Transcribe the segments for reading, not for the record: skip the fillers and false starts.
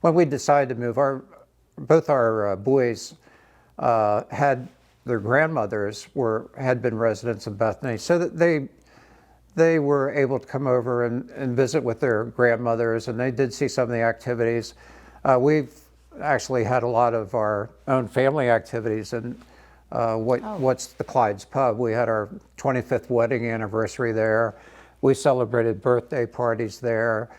when we decided to move, both our boys had their grandmothers had been residents of Bethany, so that they were able to come over and visit with their grandmothers, and they did see some of the activities. We've actually had a lot of our own family activities, and what's the Clyde's Pub. We had our 25th wedding anniversary there. We celebrated birthday parties there.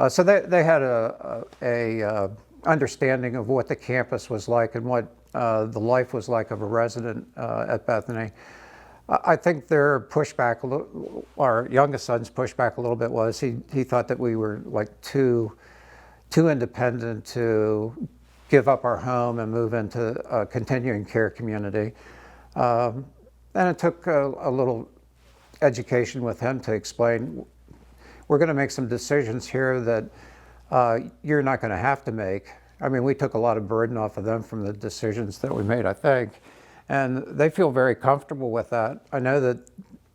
So they had a understanding of what the campus was like and what the life was like of a resident at Bethany. I think their pushback, our youngest son's pushback a little bit was he thought that we were like too independent to give up our home and move into a continuing care community. And it took a little education with him to explain, we're going to make some decisions here that you're not going to have to make. I mean, we took a lot of burden off of them from the decisions that we made, I think. And they feel very comfortable with that. I know that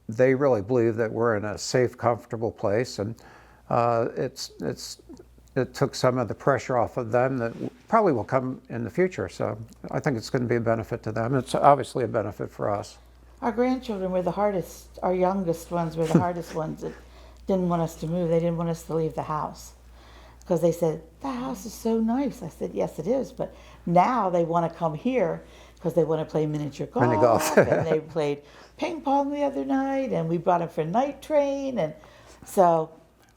they really believe that we're in a safe, comfortable place, and it took some of the pressure off of them that probably will come in the future. So I think it's going to be a benefit to them. It's obviously a benefit for us. Our grandchildren were the hardest, our youngest ones were the hardest ones that didn't want us to move. They didn't want us to leave the house because they said, the house is so nice. I said, yes, it is. But now they want to come here because they want to play miniature golf. And they played ping pong the other night, and we brought them for night train. And so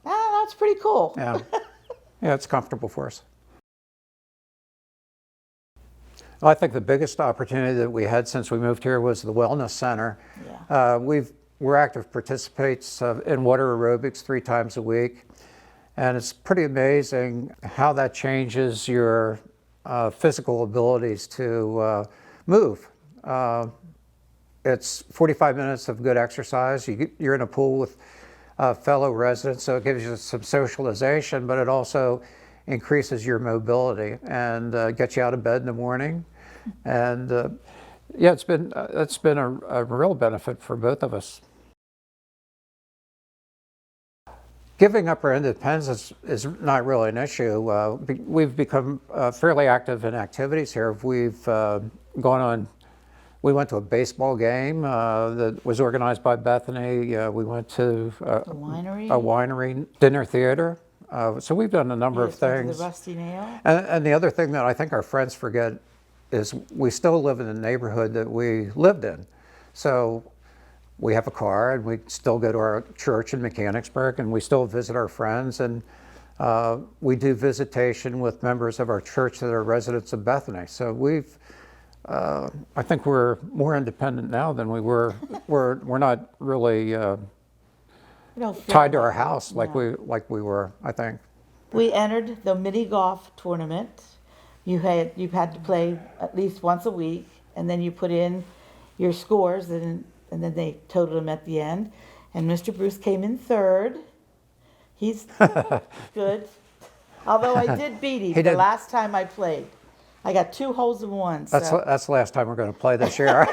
that's pretty cool. Yeah. Yeah, it's comfortable for us. Well, I think the biggest opportunity that we had since we moved here was the Wellness Center. Yeah. We're active participants in water aerobics 3 times a week. And it's pretty amazing how that changes your physical abilities to move. It's 45 minutes of good exercise. You're in a pool with fellow residents, so it gives you some socialization, but it also increases your mobility and gets you out of bed in the morning. And yeah, it's been a real benefit for both of us. Giving up our independence is not really an issue. We've become fairly active in activities here. We've we went to a baseball game that was organized by Bethany. We went to a winery, dinner theater. So we've done a number of things. The Rusty Nail. And the other thing that I think our friends forget is we still live in the neighborhood that we lived in. So we have a car, and we still go to our church in Mechanicsburg, and we still visit our friends, and we do visitation with members of our church that are residents of Bethany. So I think we're more independent now than we were. We're not really tied to our house like we were, I think. We entered the mini golf tournament. You had to play at least once a week, and then you put in your scores, and then they totaled them at the end. And Mr. Bruce came in third. He's good. Although I did beat him the last time I played. I got 2 holes in 1. That's the last time we're going to play this year.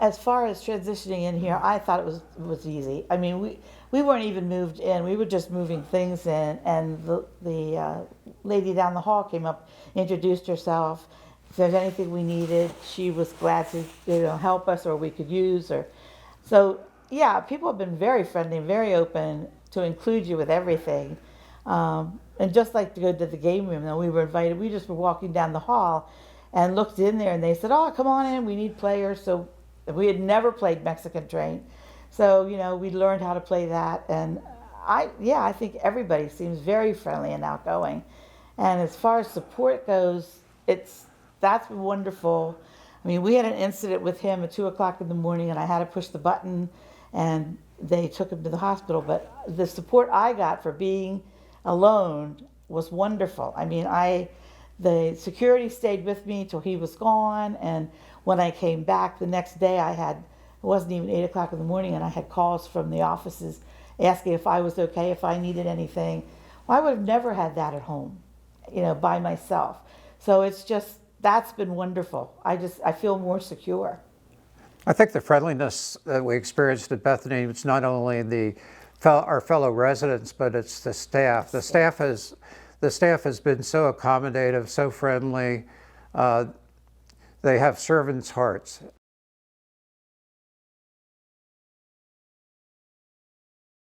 As far as transitioning in here, I thought it was easy. I mean, we weren't even moved in. We were just moving things in, and the lady down the hall came up, introduced herself. If there's anything we needed, she was glad to help us, or we could use. So yeah, people have been very friendly, very open to include you with everything. And just like to go to the game room, we were invited. We just were walking down the hall and looked in there, and they said, "Oh, come on in, we need players." So we had never played Mexican Train. So, we learned how to play that. And I think everybody seems very friendly and outgoing. And as far as support goes, that's been wonderful. I mean, we had an incident with him at 2:00 in the morning, and I had to push the button, and they took him to the hospital. But the support I got for being alone was wonderful. I mean, the security stayed with me till he was gone, and when I came back the next day, it wasn't even 8:00 in the morning, and I had calls from the offices asking if I was okay, if I needed anything. Well, I would have never had that at home, by myself. So that's been wonderful. I feel more secure. I think the friendliness that we experienced at Bethany was not only the our fellow residents, but it's the staff. The staff has been so accommodative, so friendly. They have servants' hearts,